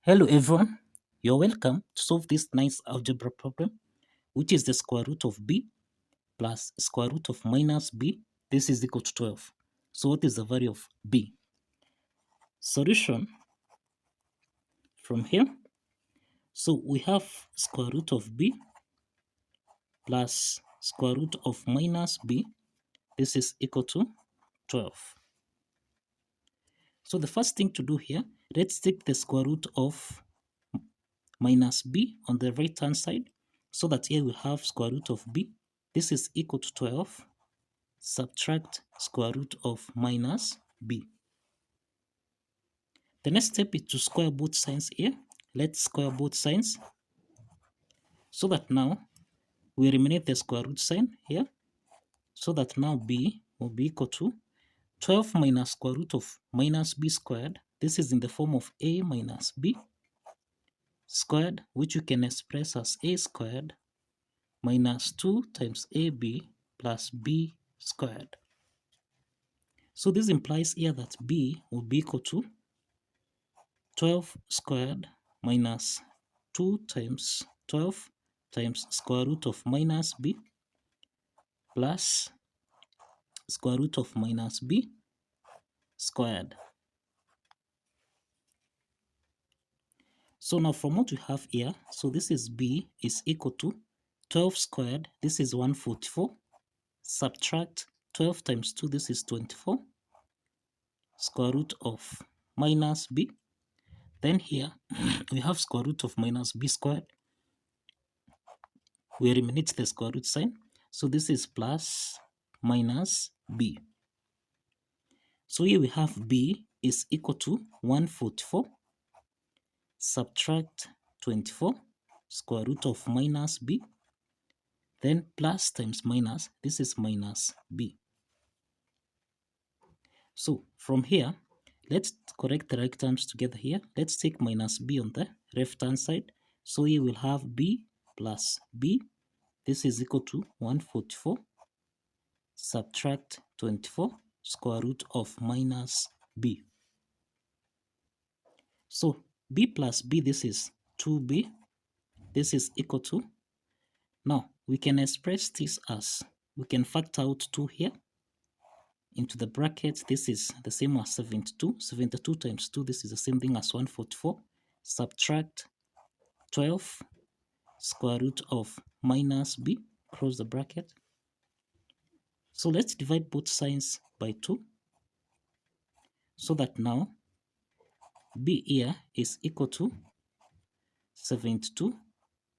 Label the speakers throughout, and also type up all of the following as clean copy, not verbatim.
Speaker 1: Hello everyone, you're welcome to solve this nice algebra problem, which is the square root of b plus square root of minus b. This is equal to 12. So what is the value of b? Solution from here. So we have square root of b plus square root of minus b. This is equal to 12. So the first thing to do here, let's take the square root of minus b on the right hand side, so that here we have square root of b. This is equal to 12. Subtract square root of minus b. The next step is to square both sides here. Let's square both sides so that now we eliminate the square root sign here, so that now b will be equal to 12 minus square root of minus b squared. This is in the form of a minus b squared, which you can express as a squared minus 2 times ab plus b squared. So this implies here that b will be equal to 12 squared minus 2 times 12 times square root of minus b plus square root of minus b squared. So now from what we have here, so this is b is equal to 12 squared, this is 144, subtract 12 times 2, this is 24, square root of minus b. Then here we have square root of minus b squared. We eliminate the square root sign, so this is plus minus b. So here we have b is equal to 144, subtract 24, square root of minus b, then plus times minus, this is minus b. So from here, let's correct the right terms together here. Let's take minus b on the left hand side. So here we'll have b plus b. This is equal to 144, subtract 24, square root of minus b. So b plus b, this is 2b. This is equal to, now we can express this as, we can factor out 2 here into the bracket. This is the same as 72. 72 times 2, this is the same thing as 144. Subtract 12, square root of minus b, close the bracket. So let's divide both sides by 2, so that now b here is equal to 72,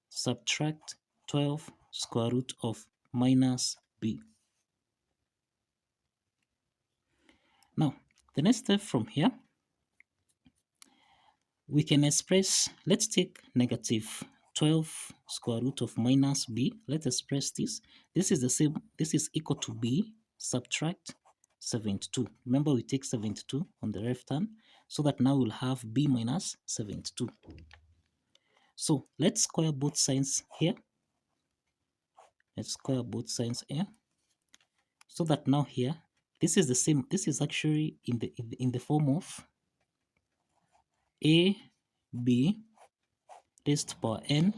Speaker 1: subtract 12, square root of minus b. Now, the next step from here, we can express, let's take negative 12 square root of minus b. Let's express this. This is the same, this is equal to b, subtract 72. Remember, we take 72 on the left hand, so that now we'll have b minus 72. So let's square both sides here. Let's square both sides here, so that now here, this is the same. This is actually in the form of a b raised to power n.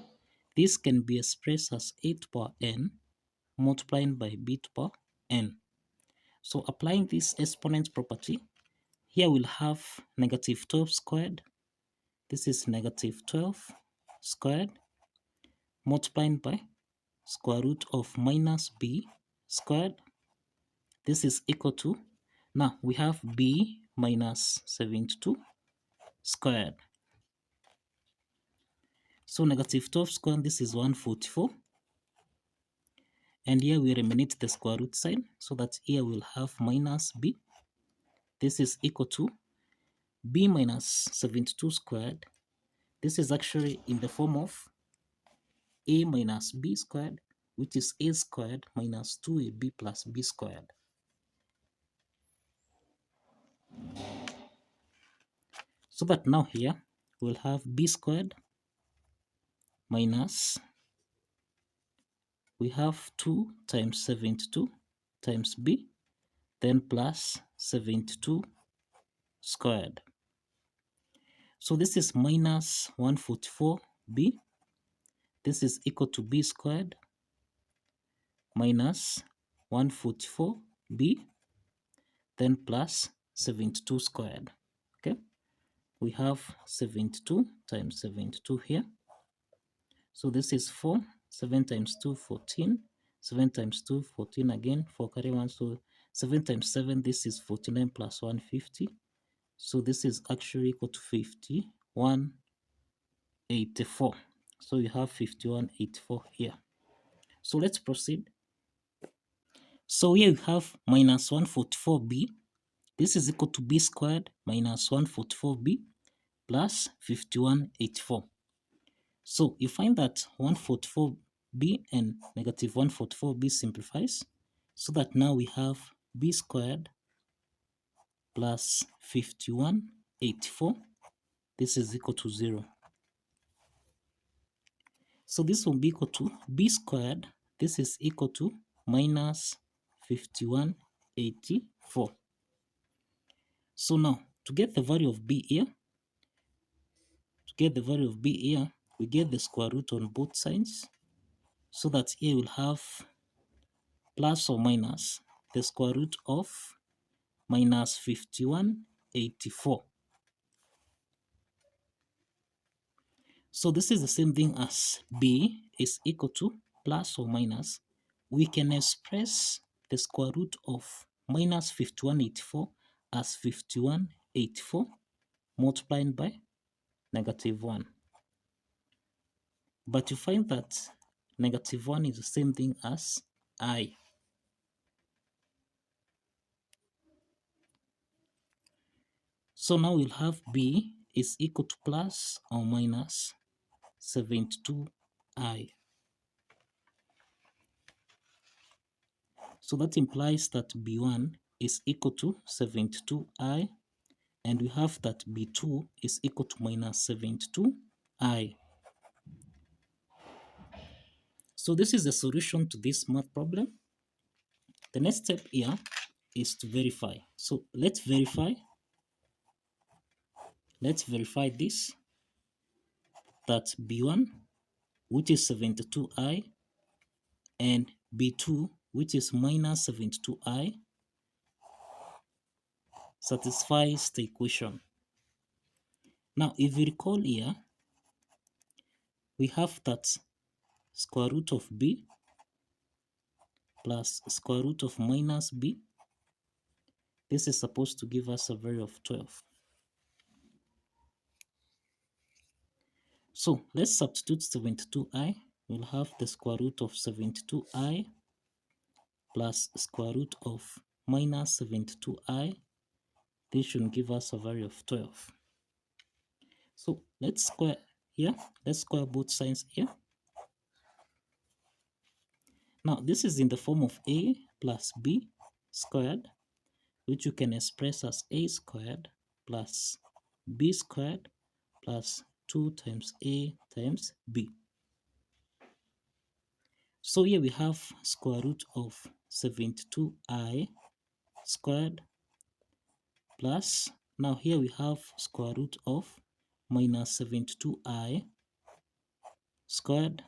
Speaker 1: This can be expressed as a to power n multiplied by b to power n. So applying this exponent property, here we'll have negative 12 squared. This is negative 12 squared multiplied by square root of minus b squared. This is equal to, now we have b minus 72 squared. So negative 12 squared, this is 144. And here we eliminate the square root sign, so that here we'll have minus b. This is equal to b minus 72 squared. This is actually in the form of a minus b squared, which is a squared minus 2ab plus b squared. So that now here we'll have b squared minus, we have 2 times 72 times b, then plus 72 squared. So this is minus 144b. This is equal to b squared minus 144b, then plus 72 squared. Okay, we have 72 times 72 here. So this is 4, 7 times 2, 14, 7 times 2, 14 again, 4 carry 1, so 7 times 7, this is 49 plus 150. So this is actually equal to 5184. So you have 5184 here. So let's proceed. So here you have minus 144b. This is equal to b squared minus 144b plus 5184. So you find that 144b and negative 144b simplifies, so that now we have b squared plus 5184. This is equal to 0. So this will be equal to b squared. This is equal to minus 5184. So now, to get the value of b here, we get the square root on both sides, so that here we'll have plus or minus the square root of minus 5184. So this is the same thing as b is equal to plus or minus. We can express the square root of minus 5184 as 5184 multiplied by negative 1. But you find that negative 1 is the same thing as I. So now we'll have b is equal to plus or minus 72i. So that implies that b1 is equal to 72i, and we have that b2 is equal to minus 72i. So this is the solution to this math problem. The next step here is to verify. So let's verify this, that b1, which is 72i, and b2, which is minus 72i, satisfies the equation. Now, if you recall here, we have that square root of b plus square root of minus b. This is supposed to give us a value of 12. So let's substitute 72i. We'll have the square root of 72i plus square root of minus 72i. This should give us a value of 12. So let's square here. Let's square both sides here. Now this is in the form of a plus b squared, which you can express as a squared plus b squared plus 2 times a times b. So here we have square root of 72i squared plus, now here we have square root of minus 72i squared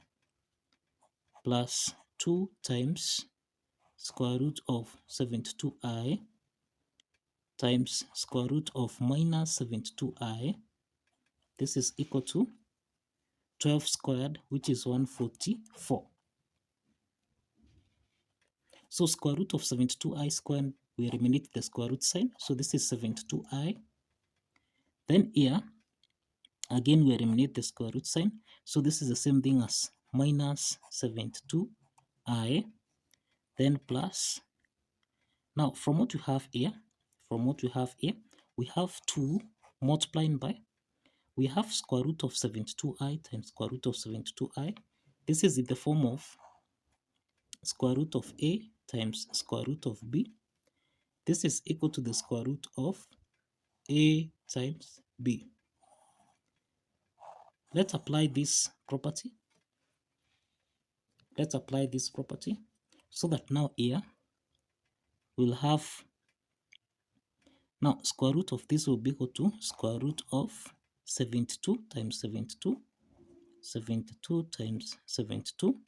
Speaker 1: plus 2 times square root of 72i times square root of minus 72i. This is equal to 12 squared, which is 144. So square root of 72i squared, we eliminate the square root sign. So this is 72i. Then here, again, we eliminate the square root sign. So this is the same thing as minus 72i, then plus. Now, from what we have here, we have 2 multiplying by, we have square root of 72i times square root of 72i. This is in the form of square root of a times square root of b. This is equal to the square root of a times b. Let's apply this property. So that now here we'll have, now square root of this will be equal to square root of 72 times 72, 72 times 72,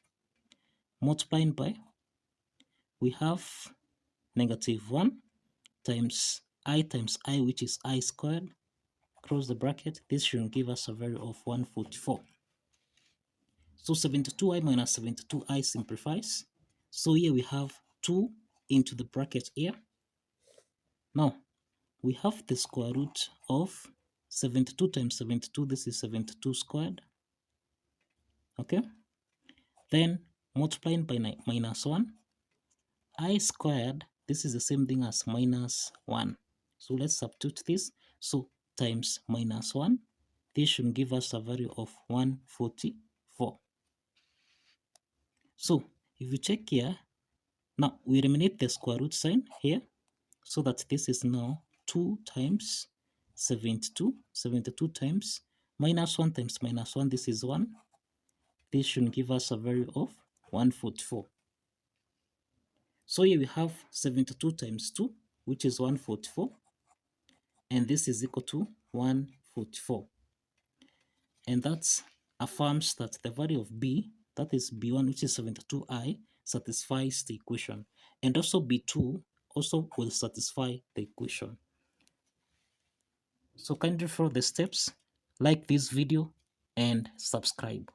Speaker 1: multiplying by, we have -1 times I, which is I squared, close the bracket. This should give us a value of 144. So 72i minus 72i simplifies. So here we have 2 into the bracket here. Now, we have the square root of 72 times 72. This is 72 squared. Okay? Then, multiplying by -1. I squared, this is the same thing as -1. So let's substitute this. So times -1, this should give us a value of 144. So if you check here, now we eliminate the square root sign here, so that this is now 2 times 72. 72 times -1 times -1, this is 1. This should give us a value of 144. So here we have 72 times 2, which is 144. And this is equal to 144. And that affirms that the value of B, that is B1, which is 72i, satisfies the equation. And also B2 also will satisfy the equation. So kindly follow the steps, like this video, and subscribe.